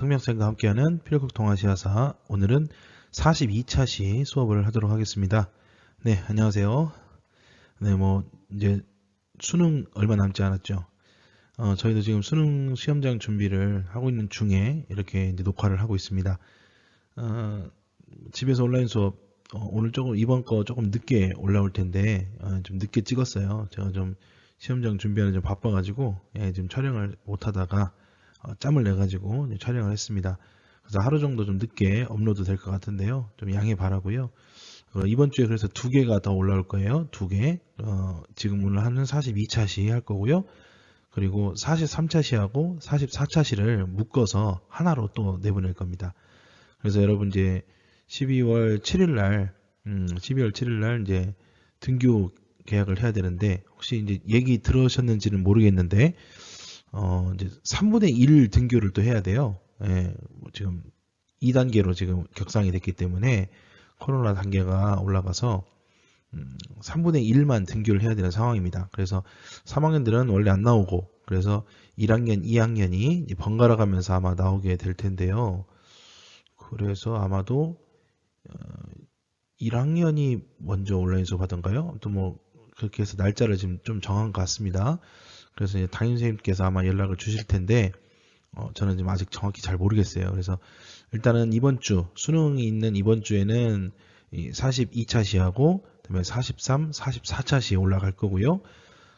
성명쌤과 함께하는 필국 동아시아사, 오늘은 42차 시 수업을 하도록 하겠습니다. 네, 안녕하세요. 네, 이제 수능 얼마 남지 않았죠. 저희도 지금 수능 시험장 준비를 하고 있는 중에 이렇게 이제 녹화를 하고 있습니다. 집에서 온라인 수업, 오늘 이번 거 조금 늦게 올라올 텐데, 좀 늦게 찍었어요. 제가 좀 시험장 준비하는 좀 바빠가지고, 지금 촬영을 못 하다가, 짬을 내가지고 촬영을 했습니다. 그래서 하루 정도 좀 늦게 업로드 될 것 같은데요. 좀 양해 바라고요. 이번 주에 그래서 2개가 더 올라올 거예요. 2개. 지금 오늘 하는 42차 시 할 거고요. 그리고 43차 시하고 44차 시를 묶어서 하나로 또 내보낼 겁니다. 그래서 여러분 이제 12월 7일 날 이제 등교 계약을 해야 되는데, 혹시 이제 얘기 들으셨는지는 모르겠는데, 이제 3분의 1 등교를 또 해야 돼요. 지금 2단계로 지금 격상이 됐기 때문에 코로나 단계가 올라가서 3분의 1만 등교를 해야 되는 상황입니다. 그래서 3학년들은 원래 안 나오고, 그래서 1학년, 2학년이 번갈아 가면서 아마 나오게 될 텐데요. 그래서 아마도 1학년이 먼저 온라인 수업 하던가요? 또 그렇게 해서 날짜를 지금 좀 정한 것 같습니다. 그래서 이제 담임선생님께서 아마 연락을 주실 텐데, 저는 지금 아직 정확히 잘 모르겠어요. 그래서 일단은 수능이 있는 이번 주에는 42차 시하고, 그다음에 43, 44차 시에 올라갈 거고요.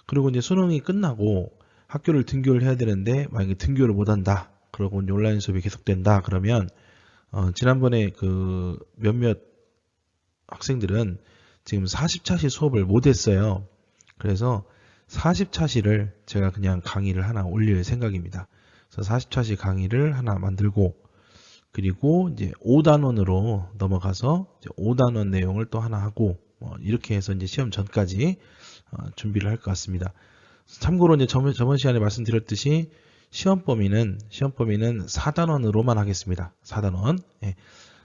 그리고 이제 수능이 끝나고 학교를 등교를 해야 되는데, 만약에 등교를 못 한다, 그러고 이제 온라인 수업이 계속된다, 그러면, 지난번에 그 몇몇 학생들은 지금 40차 시 수업을 못 했어요. 그래서 40차 시를 제가 그냥 강의를 하나 올릴 생각입니다. 그래서 40차 시 강의를 하나 만들고, 그리고 이제 5단원으로 넘어가서 이제 5단원 내용을 또 하나 하고, 이렇게 해서 이제 시험 전까지 준비를 할 것 같습니다. 참고로 이제 저번 시간에 말씀드렸듯이 시험 범위는 4단원으로만 하겠습니다. 4단원.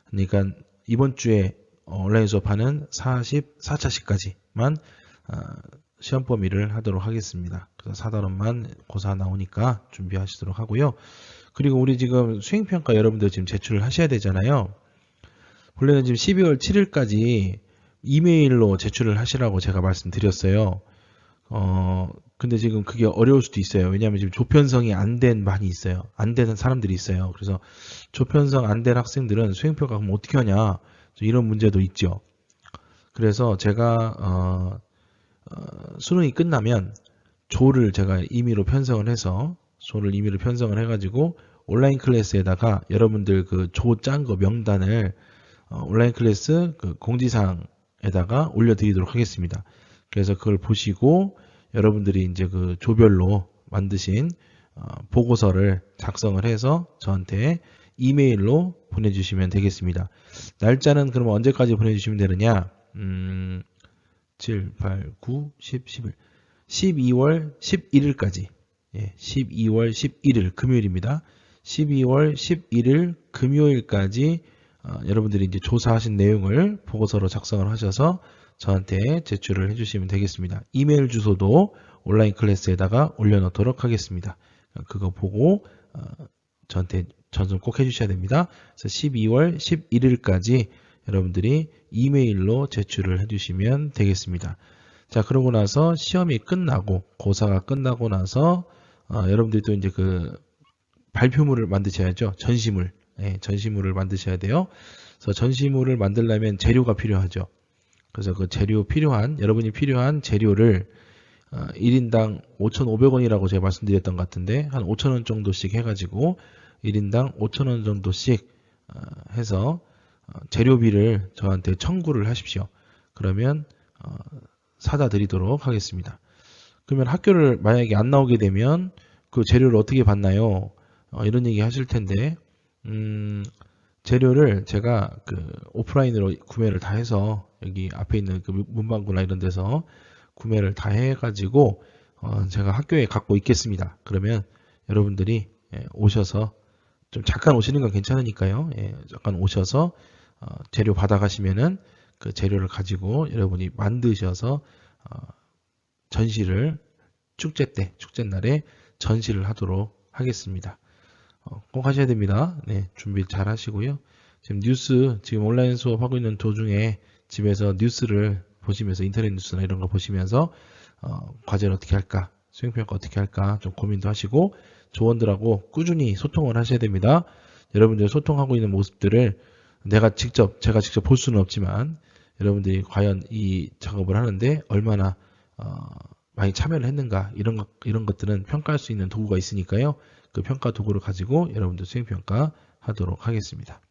그러니까 이번 주에 온라인 수업하는 44차 시까지만 시험 범위를 하도록 하겠습니다. 그래서 4단원만 고사 나오니까 준비하시도록 하고요. 그리고 우리 지금 수행평가 여러분들 지금 제출을 하셔야 되잖아요. 원래는 지금 12월 7일까지 이메일로 제출을 하시라고 제가 말씀드렸어요. 근데 지금 그게 어려울 수도 있어요. 왜냐하면 지금 조편성이 안 된 많이 있어요. 안 되는 사람들이 있어요. 그래서 조편성 안 된 학생들은 수행평가 그럼 어떻게 하냐, 이런 문제도 있죠. 그래서 제가 수능이 끝나면 조를 제가 임의로 편성을 해가지고 온라인 클래스에다가 여러분들 그 조 짠 거 명단을 온라인 클래스 그 공지사항에다가 올려드리도록 하겠습니다. 그래서 그걸 보시고 여러분들이 이제 그 조별로 만드신 보고서를 작성을 해서 저한테 이메일로 보내주시면 되겠습니다. 날짜는 그러면 언제까지 보내주시면 되느냐? 7, 8, 9, 10, 11. 12월 11일까지. 12월 11일 금요일입니다. 12월 11일 금요일까지 여러분들이 이제 조사하신 내용을 보고서로 작성을 하셔서 저한테 제출을 해주시면 되겠습니다. 이메일 주소도 온라인 클래스에다가 올려놓도록 하겠습니다. 그거 보고 저한테 전송 꼭 해주셔야 됩니다. 그래서 12월 11일까지 여러분들이 이메일로 제출을 해주시면 되겠습니다. 자, 그러고 나서 시험이 끝나고 고사가 끝나고 나서 여러분들이 또 이제 그 발표물을 만드셔야죠. 전시물을 만드셔야 돼요. 그래서 전시물을 만들려면 재료가 필요하죠. 그래서 그 여러분이 필요한 재료를 1인당 5,500원이라고 제가 말씀드렸던 것 같은데, 한 5,000원 정도씩 해가지고 1인당 5,000원 정도씩 해서 재료비를 저한테 청구를 하십시오. 그러면 사다 드리도록 하겠습니다. 그러면 학교를 만약에 안 나오게 되면 그 재료를 어떻게 받나요? 이런 얘기 하실 텐데, 재료를 제가 그 오프라인으로 구매를 다 해서 여기 앞에 있는 그 문방구나 이런 데서 구매를 다 해가지고 제가 학교에 갖고 있겠습니다. 그러면 여러분들이 오셔서 좀 잠깐 오시는 건 괜찮으니까요. 잠깐 오셔서 재료 받아가시면은 그 재료를 가지고 여러분이 만드셔서 전시를 축제 날에 전시를 하도록 하겠습니다. 꼭 하셔야 됩니다. 네, 준비 잘 하시고요. 지금 뉴스, 지금 온라인 수업하고 있는 도중에 집에서 뉴스를 보시면서 인터넷 뉴스나 이런 거 보시면서 과제를 어떻게 할까, 수행평가 어떻게 할까 좀 고민도 하시고 조원들하고 꾸준히 소통을 하셔야 됩니다. 여러분들 소통하고 있는 모습들을 제가 직접 볼 수는 없지만 여러분들이 과연 이 작업을 하는데 얼마나 많이 참여를 했는가 이런 것들은 평가할 수 있는 도구가 있으니까요. 그 평가 도구를 가지고 여러분들 수행평가 하도록 하겠습니다.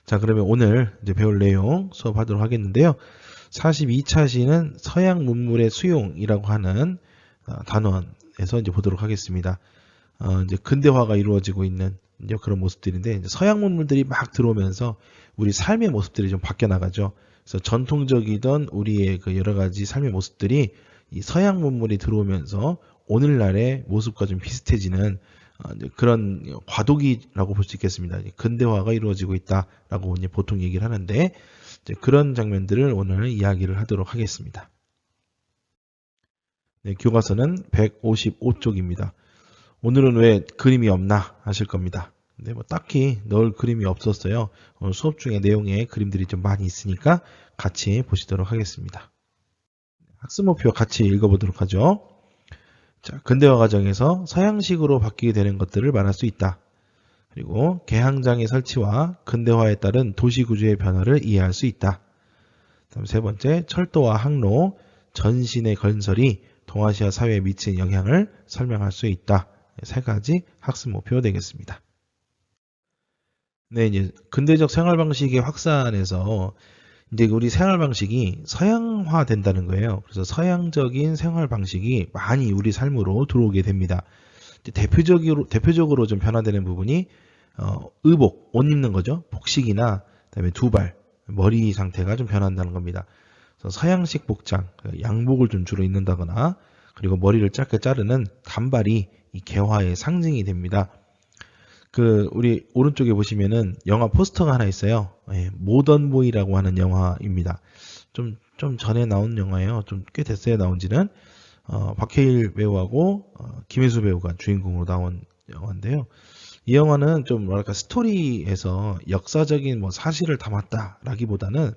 자, 그러면 오늘 이제 배울 내용 수업하도록 하겠는데요. 42차 시는 서양 문물의 수용이라고 하는 단원에서 이제 보도록 하겠습니다. 이제 근대화가 이루어지고 있는 이제 그런 모습들인데 이제 서양 문물들이 막 들어오면서 우리 삶의 모습들이 좀 바뀌어 나가죠. 그래서 전통적이던 우리의 그 여러 가지 삶의 모습들이 이 서양 문물이 들어오면서 오늘날의 모습과 좀 비슷해지는 그런 과도기라고 볼 수 있겠습니다. 근대화가 이루어지고 있다라고 이제 보통 얘기를 하는데 이제 그런 장면들을 오늘 이야기를 하도록 하겠습니다. 네, 교과서는 155쪽입니다. 오늘은 왜 그림이 없나 하실 겁니다. 근데 뭐 딱히 넣을 그림이 없었어요. 오늘 수업 중에 내용에 그림들이 좀 많이 있으니까 같이 보시도록 하겠습니다. 학습 목표 같이 읽어보도록 하죠. 자, 근대화 과정에서 서양식으로 바뀌게 되는 것들을 말할 수 있다. 그리고 개항장의 설치와 근대화에 따른 도시구조의 변화를 이해할 수 있다. 다음 세 번째, 철도와 항로, 전신의 건설이 동아시아 사회에 미친 영향을 설명할 수 있다. 세 가지 학습 목표 되겠습니다. 네, 이제 근대적 생활 방식의 확산에서 이제 우리 생활 방식이 서양화 된다는 거예요. 그래서 서양적인 생활 방식이 많이 우리 삶으로 들어오게 됩니다. 대표적으로 좀 변화되는 부분이 의복, 옷 입는 거죠. 복식이나 그다음에 두발, 머리 상태가 좀 변한다는 겁니다. 그래서 서양식 복장, 양복을 좀 주로 입는다거나 그리고 머리를 짧게 자르는 단발이 이 개화의 상징이 됩니다. 우리 오른쪽에 보시면은 영화 포스터가 하나 있어요. 모던보이라고 하는 영화입니다. 좀 전에 나온 영화예요. 좀 꽤 됐어요, 나온 지는. 박해일 배우하고 김혜수 배우가 주인공으로 나온 영화인데요. 이 영화는 좀 뭐랄까 스토리에서 역사적인 뭐 사실을 담았다라기보다는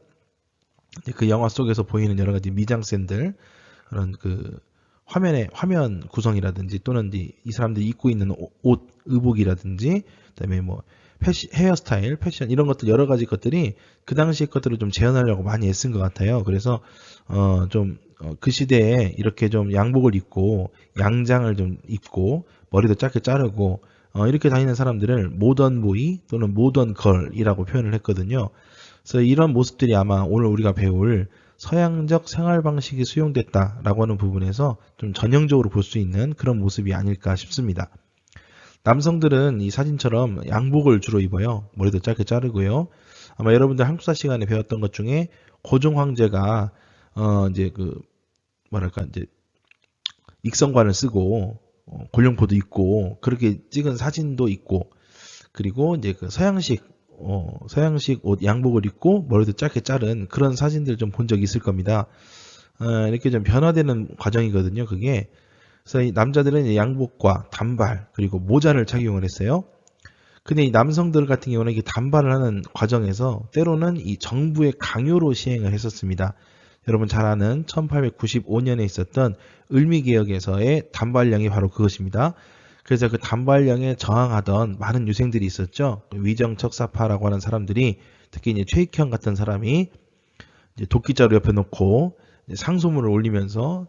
그 영화 속에서 보이는 여러 가지 미장센들 그런 그 화면 구성이라든지 또는 이 사람들이 입고 있는 옷, 의복이라든지 그다음에 뭐 헤어스타일, 패션 이런 것들 여러 가지 것들이 그 당시 것들을 좀 재현하려고 많이 애쓴 것 같아요. 그래서 그 시대에 이렇게 좀 양복을 입고 양장을 좀 입고 머리도 짧게 자르고 이렇게 다니는 사람들을 모던 보이 또는 모던 걸이라고 표현을 했거든요. 그래서 이런 모습들이 아마 오늘 우리가 배울 서양적 생활 방식이 수용됐다라고 하는 부분에서 좀 전형적으로 볼 수 있는 그런 모습이 아닐까 싶습니다. 남성들은 이 사진처럼 양복을 주로 입어요. 머리도 짧게 자르고요. 아마 여러분들 한국사 시간에 배웠던 것 중에 고종 황제가 이제 이제 익성관을 쓰고 골룡포도 입고 그렇게 찍은 사진도 있고 그리고 이제 그 서양식 옷 양복을 입고 머리도 짧게 자른 그런 사진들 좀 본 적이 있을 겁니다. 이렇게 좀 변화되는 과정이거든요, 그게. 그래서 이 남자들은 이제 양복과 단발 그리고 모자를 착용을 했어요. 근데 이 남성들 같은 경우는 이게 단발을 하는 과정에서 때로는 이 정부의 강요로 시행을 했었습니다. 여러분 잘 아는 1895년에 있었던 을미개혁에서의 단발령이 바로 그것입니다. 그래서 그 단발령에 저항하던 많은 유생들이 있었죠. 위정척사파라고 하는 사람들이 특히 이제 최익형 같은 사람이 이제 도끼자루 옆에 놓고 상소문을 올리면서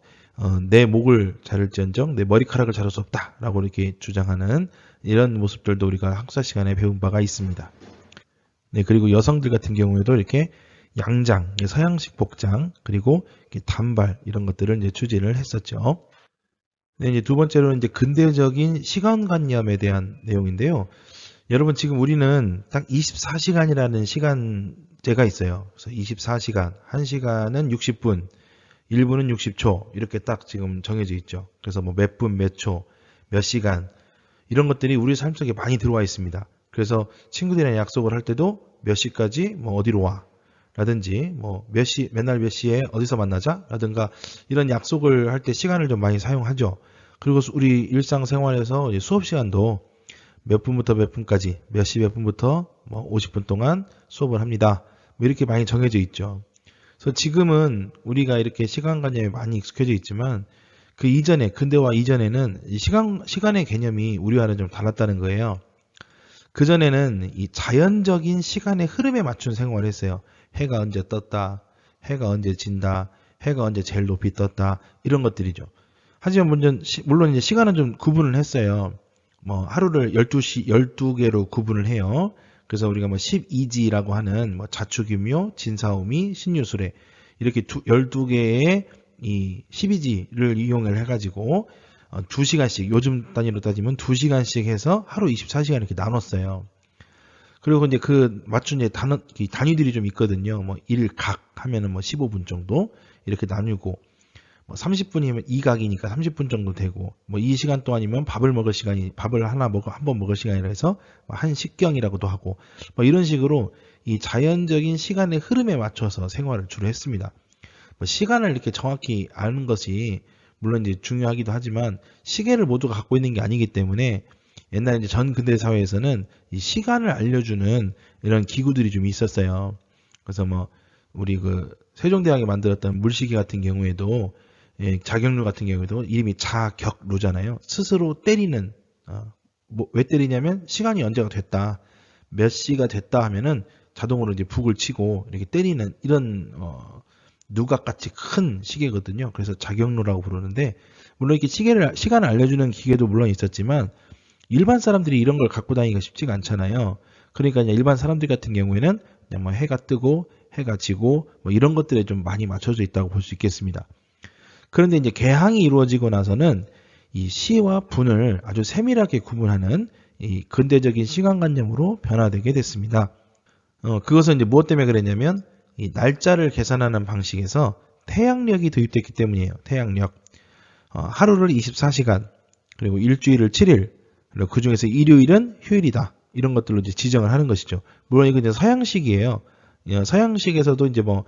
내 목을 자를지언정 내 머리카락을 자를 수 없다라고 이렇게 주장하는 이런 모습들도 우리가 학사 시간에 배운 바가 있습니다. 네, 그리고 여성들 같은 경우에도 이렇게 양장, 서양식 복장, 그리고 단발 이런 것들을 이제 추진을 했었죠. 네, 이제 두 번째로는 이제 근대적인 시간관념에 대한 내용인데요. 여러분 지금 우리는 딱 24시간이라는 시간제가 있어요. 그래서 24시간, 1시간은 60분, 1분은 60초 이렇게 딱 지금 정해져 있죠. 그래서 뭐 몇 분, 몇 초, 몇 시간 이런 것들이 우리 삶 속에 많이 들어와 있습니다. 그래서 친구들이랑 약속을 할 때도 몇 시까지 뭐 어디로 와 라든지 뭐 맨날 몇 시에 어디서 만나자 라든가 이런 약속을 할 때 시간을 좀 많이 사용하죠. 그리고 우리 일상생활에서 수업 시간도 몇 분부터 몇 분까지, 몇 시 몇 분부터 뭐 50분 동안 수업을 합니다. 뭐 이렇게 많이 정해져 있죠. 그래서 지금은 우리가 이렇게 시간관념에 많이 익숙해져 있지만 그 이전에, 근대화 이전에는 이 시간의 개념이 우리와는 좀 달랐다는 거예요. 그전에는 이 자연적인 시간의 흐름에 맞춘 생활을 했어요. 해가 언제 떴다, 해가 언제 진다, 해가 언제 제일 높이 떴다, 이런 것들이죠. 하지만 물론 이제 시간은 좀 구분을 했어요. 뭐 하루를 12개로 구분을 해요. 그래서 우리가 뭐 12지라고 하는 뭐 자축인묘, 진사오미, 신유술에 이렇게 12개의 이 12지를 이용을 해가지고 2시간씩, 요즘 단위로 따지면 2시간씩 해서 하루 24시간 이렇게 나눴어요. 그리고 이제 그 맞춘 이제 단위들이 좀 있거든요. 뭐 1각 하면은 뭐 15분 정도 이렇게 나누고, 뭐 30분이면 2각이니까 30분 정도 되고, 뭐 이 시간 동안이면 밥을 한 번 먹을 시간이라 해서 한 식경이라고도 하고, 뭐 이런 식으로 이 자연적인 시간의 흐름에 맞춰서 생활을 주로 했습니다. 뭐 시간을 이렇게 정확히 아는 것이 물론 이제 중요하기도 하지만 시계를 모두가 갖고 있는 게 아니기 때문에 옛날 이제 전 근대 사회에서는 이 시간을 알려주는 이런 기구들이 좀 있었어요. 그래서 뭐 우리 그 세종대왕이 만들었던 물시계 같은 경우에도, 예, 자격루 같은 경우에도 이름이 자격루잖아요. 스스로 때리는, 뭐 왜 때리냐면 시간이 언제가 됐다, 몇 시가 됐다 하면은 자동으로 이제 북을 치고 이렇게 때리는 이런 누각같이 큰 시계거든요. 그래서 자격루라고 부르는데, 물론 이렇게 시간을 알려주는 기계도 물론 있었지만 일반 사람들이 이런 걸 갖고 다니기가 쉽지가 않잖아요. 그러니까 일반 사람들 같은 경우에는 그냥 뭐 해가 뜨고 해가 지고 뭐 이런 것들에 좀 많이 맞춰져 있다고 볼 수 있겠습니다. 그런데 이제 개항이 이루어지고 나서는 이 시와 분을 아주 세밀하게 구분하는 이 근대적인 시간관념으로 변화되게 됐습니다. 그것은 이제 무엇 때문에 그랬냐면 이 날짜를 계산하는 방식에서 태양력이 도입됐기 때문이에요. 태양력. 하루를 24시간, 그리고 일주일을 7일, 그리고 그 중에서 일요일은 휴일이다, 이런 것들로 이제 지정을 하는 것이죠. 물론 이건 이제 서양식이에요. 서양식에서도 이제 뭐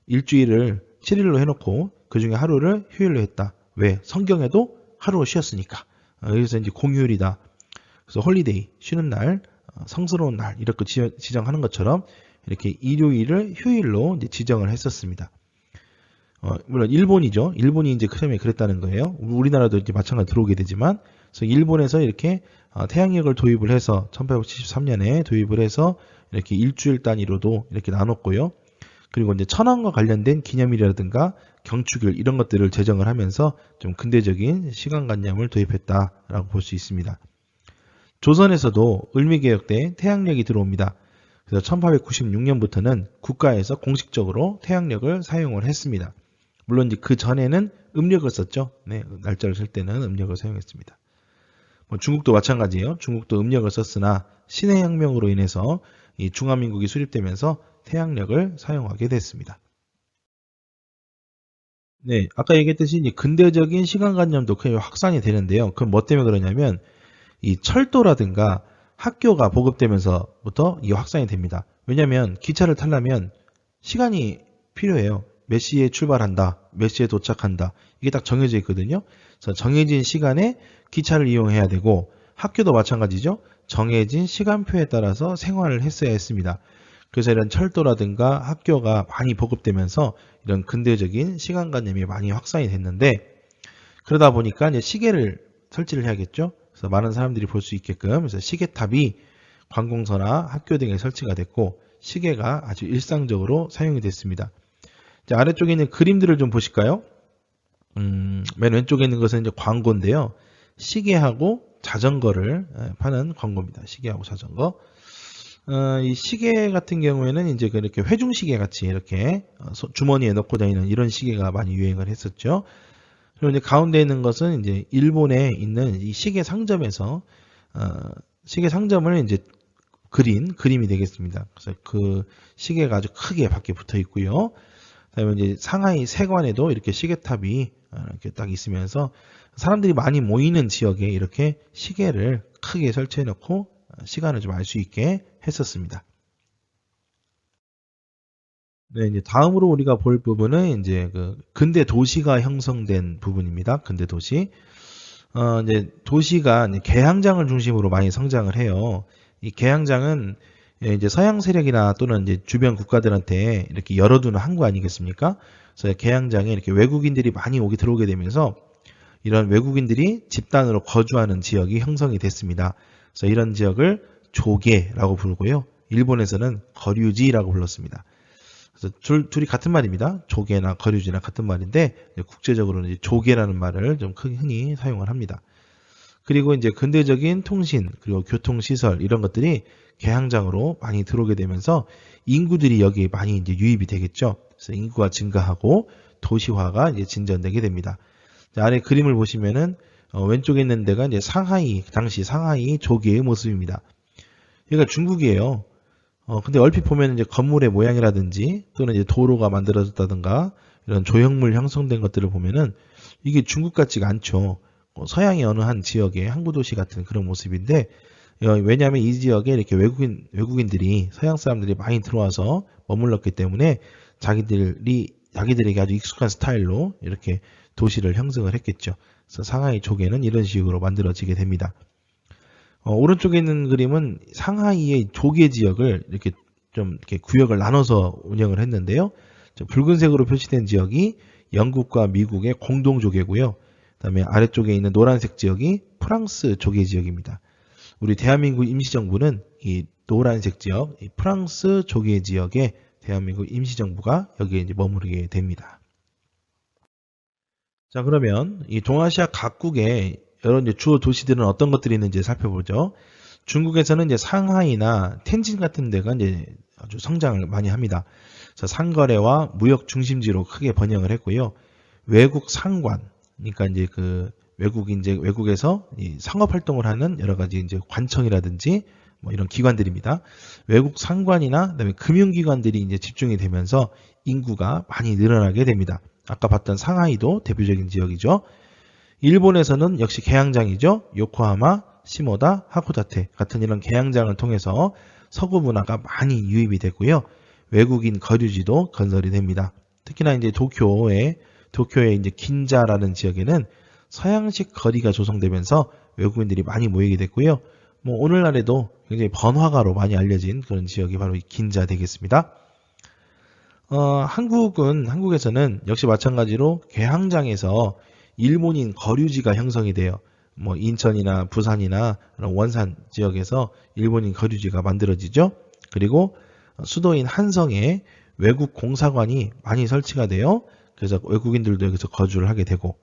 일주일을 7일로 해놓고 그 중에 하루를 휴일로 했다. 왜? 성경에도 하루 쉬었으니까. 그래서 이제 공휴일이다. 그래서 홀리데이, 쉬는 날, 성스러운 날 이렇게 지정하는 것처럼 이렇게 일요일을 휴일로 이제 지정을 했었습니다. 물론 일본이죠. 일본이 이제 처음에 그랬다는 거예요. 우리나라도 이제 마찬가지로 들어오게 되지만, 그래서 일본에서 이렇게 태양력을 도입을 해서 1873년에 도입을 해서 이렇게 일주일 단위로도 이렇게 나눴고요. 그리고 이제 천황과 관련된 기념일이라든가 경축일 이런 것들을 제정을 하면서 좀 근대적인 시간관념을 도입했다라고 볼 수 있습니다. 조선에서도 을미개혁 때 태양력이 들어옵니다. 그래서 1896년부터는 국가에서 공식적으로 태양력을 사용을 했습니다. 물론 이제 그 전에는 음력을 썼죠. 네, 날짜를 쓸 때는 음력을 사용했습니다. 뭐 중국도 마찬가지예요. 중국도 음력을 썼으나 신해혁명으로 인해서 이 중화민국이 수립되면서 태양력을 사용하게 됐습니다. 네, 아까 얘기했듯이 이제 근대적인 시간관념도 크게 확산이 되는데요. 그건 뭐 때문에 그러냐면 이 철도라든가 학교가 보급되면서부터 이게 확산이 됩니다. 왜냐하면 기차를 타려면 시간이 필요해요. 몇 시에 출발한다, 몇 시에 도착한다, 이게 딱 정해져 있거든요. 그래서 정해진 시간에 기차를 이용해야 되고, 학교도 마찬가지죠. 정해진 시간표에 따라서 생활을 했어야 했습니다. 그래서 이런 철도라든가 학교가 많이 보급되면서 이런 근대적인 시간관념이 많이 확산이 됐는데, 그러다 보니까 이제 시계를 설치를 해야겠죠. 그래서 많은 사람들이 볼 수 있게끔, 그래서 시계탑이 관공서나 학교 등에 설치가 됐고, 시계가 아주 일상적으로 사용이 됐습니다. 자, 아래쪽에 있는 그림들을 좀 보실까요? 맨 왼쪽에 있는 것은 이제 광고인데요. 시계하고 자전거를 파는 광고입니다. 시계하고 자전거. 이 시계 같은 경우에는 이제 그렇게 회중시계 같이 이렇게 주머니에 넣고 다니는 이런 시계가 많이 유행을 했었죠. 그리고 이제 가운데 있는 것은 이제 일본에 있는 이 시계 상점에서 시계 상점을 이제 그린 그림이 되겠습니다. 그래서 그 시계가 아주 크게 밖에 붙어 있고요. 그다음에 이제 상하이 세관에도 이렇게 시계탑이 이렇게 딱 있으면서 사람들이 많이 모이는 지역에 이렇게 시계를 크게 설치해 놓고 시간을 좀 알 수 있게 했었습니다. 네, 이제 다음으로 우리가 볼 부분은 이제 그 근대 도시가 형성된 부분입니다. 근대 도시. 이제 도시가 이제 개항장을 중심으로 많이 성장을 해요. 이 개항장은 이제 서양 세력이나 또는 이제 주변 국가들한테 이렇게 열어두는 항구 아니겠습니까? 그래서 개항장에 이렇게 외국인들이 많이 들어오게 되면서 이런 외국인들이 집단으로 거주하는 지역이 형성이 됐습니다. 그래서 이런 지역을 조계라고 부르고요. 일본에서는 거류지라고 불렀습니다. 그래서 둘이 같은 말입니다. 조계나 거류지나 같은 말인데 국제적으로는 이제 조계라는 말을 좀 흔히 사용을 합니다. 그리고 이제 근대적인 통신 그리고 교통시설 이런 것들이 개항장으로 많이 들어오게 되면서 인구들이 여기에 많이 이제 유입이 되겠죠. 그래서 인구가 증가하고 도시화가 이제 진전되게 됩니다. 아래 그림을 보시면은 왼쪽에 있는 데가 이제 상하이 당시 상하이 조계의 모습입니다. 여기가 중국이에요. 근데 얼핏 보면 이제 건물의 모양이라든지 또는 이제 도로가 만들어졌다든가 이런 조형물 형성된 것들을 보면은 이게 중국 같지가 않죠. 서양의 어느 한 지역의 항구 도시 같은 그런 모습인데 왜냐하면 이 지역에 이렇게 외국인들이 서양 사람들이 많이 들어와서 머물렀기 때문에 자기들에게 아주 익숙한 스타일로 이렇게 도시를 형성을 했겠죠. 그래서 상하이 조계는 이런 식으로 만들어지게 됩니다. 오른쪽에 있는 그림은 상하이의 조계 지역을 이렇게 좀 이렇게 구역을 나눠서 운영을 했는데요. 붉은색으로 표시된 지역이 영국과 미국의 공동 조계고요. 그다음에 아래쪽에 있는 노란색 지역이 프랑스 조계 지역입니다. 우리 대한민국 임시정부는 이 노란색 지역, 이 프랑스 조계 지역에 대한민국 임시정부가 여기에 이제 머무르게 됩니다. 자, 그러면 이 동아시아 각국의 여러 이제 주요 도시들은 어떤 것들이 있는지 살펴보죠. 중국에서는 이제 상하이나 텐진 같은 데가 이제 아주 성장을 많이 합니다. 그래서 상거래와 무역 중심지로 크게 번영을 했고요. 외국 상관, 그러니까 이제 그 외국에서 이 상업 활동을 하는 여러 가지 이제 관청이라든지 뭐 이런 기관들입니다. 외국 상관이나 그다음에 금융기관들이 이제 집중이 되면서 인구가 많이 늘어나게 됩니다. 아까 봤던 상하이도 대표적인 지역이죠. 일본에서는 역시 개항장이죠. 요코하마, 시모다, 하코다테 같은 이런 개항장을 통해서 서구 문화가 많이 유입이 됐고요. 외국인 거류지도 건설이 됩니다. 특히나 이제 도쿄의 이제 긴자라는 지역에는 서양식 거리가 조성되면서 외국인들이 많이 모이게 됐고요. 뭐 오늘날에도 굉장히 번화가로 많이 알려진 그런 지역이 바로 긴자 되겠습니다. 한국에서는 역시 마찬가지로 개항장에서 일본인 거류지가 형성이 돼요. 뭐 인천이나 부산이나 원산 지역에서 일본인 거류지가 만들어지죠. 그리고 수도인 한성에 외국 공사관이 많이 설치가 돼요. 그래서 외국인들도 여기서 거주를 하게 되고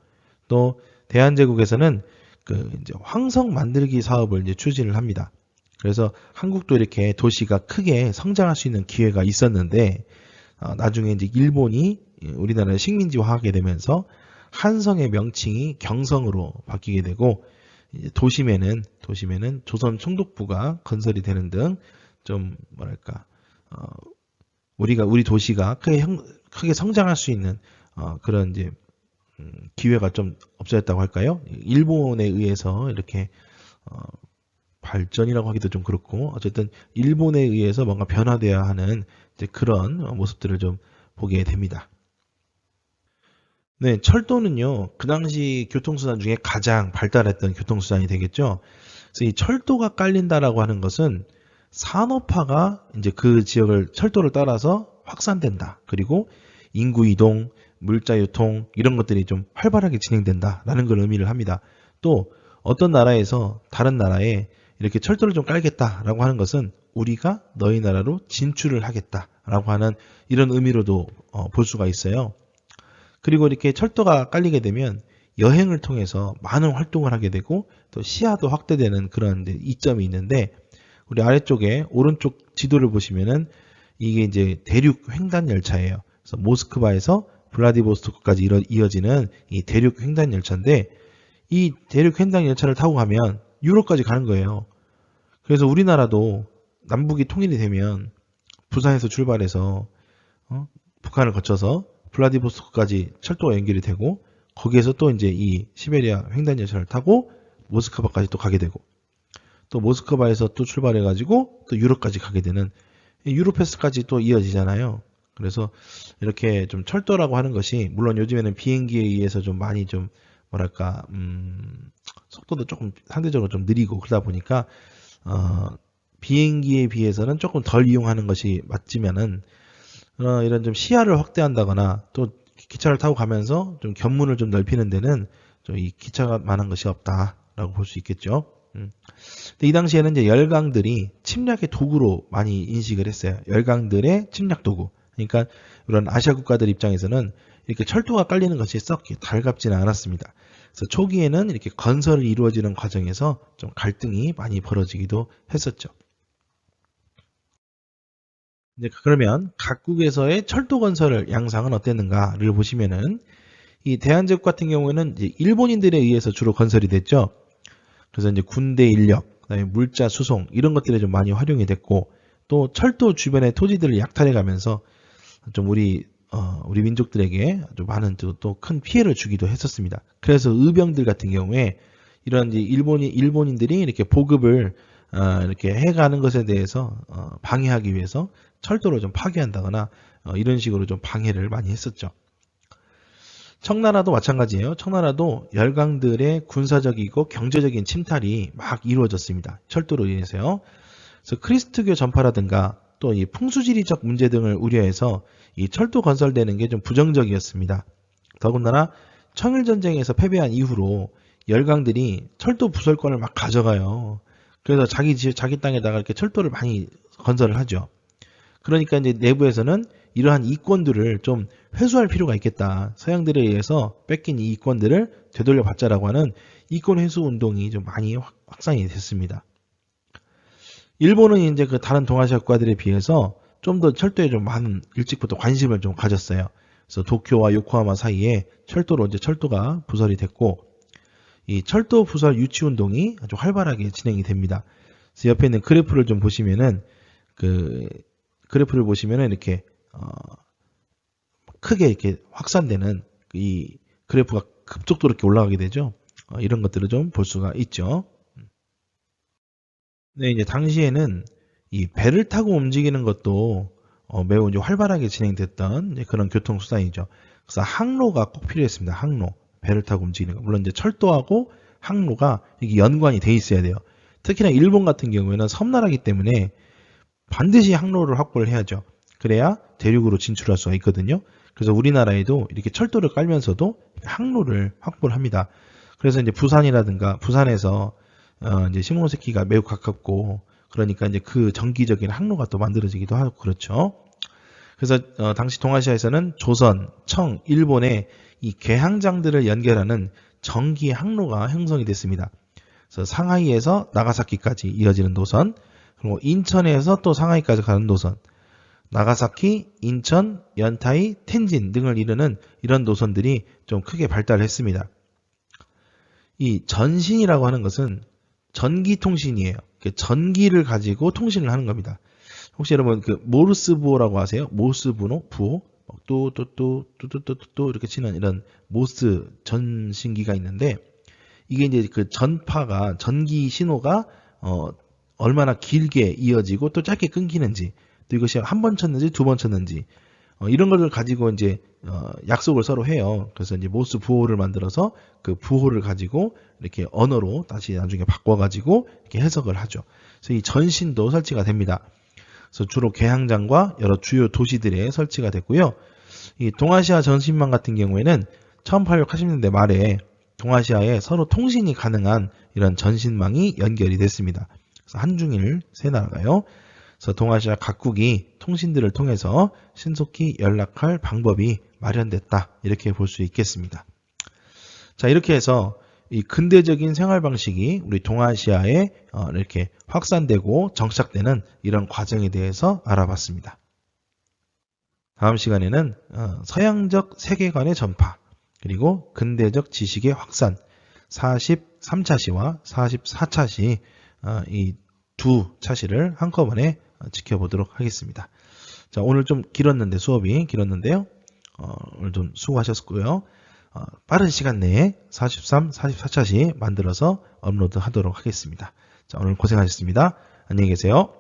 또 대한제국에서는 그 이제 황성 만들기 사업을 이제 추진을 합니다. 그래서 한국도 이렇게 도시가 크게 성장할 수 있는 기회가 있었는데 나중에 이제 일본이 우리나라를 식민지화하게 되면서 한성의 명칭이 경성으로 바뀌게 되고 도심에는 조선 총독부가 건설이 되는 등 좀 뭐랄까 우리 도시가 크게 성장할 수 있는 그런 이제 기회가 좀 없어졌다고 할까요? 일본에 의해서 이렇게 발전이라고 하기도 좀 그렇고 어쨌든 일본에 의해서 뭔가 변화되어야 하는 이제 그런 모습들을 좀 보게 됩니다. 네, 철도는요, 그 당시 교통수단 중에 가장 발달했던 교통수단이 되겠죠. 그래서 이 철도가 깔린다라고 하는 것은 산업화가 이제 그 지역을 철도를 따라서 확산된다. 그리고 인구 이동, 물자 유통 이런 것들이 좀 활발하게 진행된다라는 걸 의미를 합니다. 또 어떤 나라에서 다른 나라에 이렇게 철도를 좀 깔겠다라고 하는 것은 우리가 너희 나라로 진출을 하겠다라고 하는 이런 의미로도 볼 수가 있어요. 그리고 이렇게 철도가 깔리게 되면 여행을 통해서 많은 활동을 하게 되고 또 시야도 확대되는 그런 이점이 있는데 우리 아래쪽에 오른쪽 지도를 보시면은 이게 이제 대륙 횡단 열차예요. 그래서 모스크바에서 블라디보스토크까지 이어지는 이 대륙 횡단 열차인데 이 대륙 횡단 열차를 타고 가면 유럽까지 가는 거예요. 그래서 우리나라도 남북이 통일이 되면 부산에서 출발해서 북한을 거쳐서 블라디보스토크까지 철도가 연결이 되고 거기에서 또 이제 이 시베리아 횡단 열차를 타고 모스크바까지 또 가게 되고 또 모스크바에서 또 출발해가지고 또 유럽까지 가게 되는 유로패스까지 또 이어지잖아요. 그래서 이렇게 좀 철도라고 하는 것이 물론 요즘에는 비행기에 의해서 좀 많이 좀 뭐랄까 속도도 조금 상대적으로 좀 느리고 그러다 보니까 비행기에 비해서는 조금 덜 이용하는 것이 맞지만은 이런 좀 시야를 확대한다거나 또 기차를 타고 가면서 좀 견문을 좀 넓히는 데는 좀 이 기차가 만한 것이 없다라고 볼 수 있겠죠. 근데 이 당시에는 이제 열강들이 침략의 도구로 많이 인식을 했어요. 열강들의 침략 도구. 그러니까 이런 아시아 국가들 입장에서는 이렇게 철도가 깔리는 것이 썩 달갑지는 않았습니다. 그래서 초기에는 이렇게 건설이 이루어지는 과정에서 좀 갈등이 많이 벌어지기도 했었죠. 이제 그러면 각국에서의 철도 건설 양상은 어땠는가를 보시면은 이 대한제국 같은 경우에는 이제 일본인들에 의해서 주로 건설이 됐죠. 그래서 이제 군대 인력, 그다음에 물자 수송 이런 것들이 좀 많이 활용이 됐고 또 철도 주변의 토지들을 약탈해 가면서 좀 우리 민족들에게 아주 많은 또 큰 피해를 주기도 했었습니다. 그래서 의병들 같은 경우에 이런 이제 일본인들이 이렇게 보급을 이렇게 해가는 것에 대해서 방해하기 위해서 철도를 좀 파괴한다거나 이런 식으로 좀 방해를 많이 했었죠. 청나라도 마찬가지예요. 청나라도 열강들의 군사적이고 경제적인 침탈이 막 이루어졌습니다. 철도로 인해서요. 그래서 크리스트교 전파라든가 또 이 풍수지리적 문제 등을 우려해서 이 철도 건설되는 게 좀 부정적이었습니다. 더군다나 청일전쟁에서 패배한 이후로 열강들이 철도 부설권을 막 가져가요. 그래서 자기 땅에다가 이렇게 철도를 많이 건설을 하죠. 그러니까 이제 내부에서는 이러한 이권들을 좀 회수할 필요가 있겠다. 서양들에 의해서 뺏긴 이 이권들을 되돌려 받자라고 하는 이권 회수 운동이 좀 많이 확산이 됐습니다. 일본은 이제 그 다른 동아시아 국가들에 비해서 좀 더 철도에 좀 많은 일찍부터 관심을 좀 가졌어요. 그래서 도쿄와 요코하마 사이에 철도로 이제 철도가 부설이 됐고 이 철도 부설 유치 운동이 아주 활발하게 진행이 됩니다. 그래서 옆에 있는 그래프를 좀 보시면은 그래프를 보시면은 이렇게 크게 이렇게 확산되는 이 그래프가 급속도로 이렇게 올라가게 되죠. 이런 것들을 좀 볼 수가 있죠. 네, 이제 당시에는 이 배를 타고 움직이는 것도 매우 이제 활발하게 진행됐던 이제 그런 교통수단이죠. 그래서 항로가 꼭 필요했습니다. 항로. 배를 타고 움직이는 거. 물론 이제 철도하고 항로가 이게 연관이 돼 있어야 돼요. 특히나 일본 같은 경우에는 섬나라이기 때문에 반드시 항로를 확보를 해야죠. 그래야 대륙으로 진출할 수가 있거든요. 그래서 우리나라에도 이렇게 철도를 깔면서도 항로를 확보를 합니다. 그래서 이제 부산에서 이제 시모노세키가 매우 가깝고 그러니까 이제 그 정기적인 항로가 또 만들어지기도 하고 그렇죠. 그래서 당시 동아시아에서는 조선, 청, 일본의 이 개항장들을 연결하는 정기 항로가 형성이 됐습니다. 그래서 상하이에서 나가사키까지 이어지는 노선, 그리고 인천에서 또 상하이까지 가는 노선, 나가사키, 인천, 연타이, 텐진 등을 이루는 이런 노선들이 좀 크게 발달을 했습니다. 이 전신이라고 하는 것은 전기통신이에요. 전기를 가지고 통신을 하는 겁니다. 혹시 여러분 그 모르스 부호라고 아세요? 모르스 부호? 또 이렇게 치는 이런 모스 전신기가 있는데 이게 이제 그 전기 신호가 얼마나 길게 이어지고 또 짧게 끊기는지 또 이것이 한 번 쳤는지 두 번 쳤는지 이런 것을 가지고 이제 약속을 서로 해요. 그래서 이제 모스 부호를 만들어서 그 부호를 가지고 이렇게 언어로 다시 나중에 바꿔가지고 이렇게 해석을 하죠. 그래서 이 전신도 설치가 됩니다. 그래서 주로 개항장과 여러 주요 도시들에 설치가 됐고요. 이 동아시아 전신망 같은 경우에는 1880년대 말에 동아시아에 서로 통신이 가능한 이런 전신망이 연결이 됐습니다. 그래서 한중일 세 나라가요. 그래서 동아시아 각국이 통신들을 통해서 신속히 연락할 방법이 마련됐다. 이렇게 볼 수 있겠습니다. 자, 이렇게 해서 이 근대적인 생활 방식이 우리 동아시아에 이렇게 확산되고 정착되는 이런 과정에 대해서 알아봤습니다. 다음 시간에는 서양적 세계관의 전파, 그리고 근대적 지식의 확산, 43차 시와 44차 시 이 두 차시를 한꺼번에 지켜보도록 하겠습니다. 자, 오늘 좀 수업이 길었는데요. 오늘 좀 수고하셨고요. 빠른 시간 내에 43, 44차시 만들어서 업로드 하도록 하겠습니다. 자, 오늘 고생하셨습니다. 안녕히 계세요.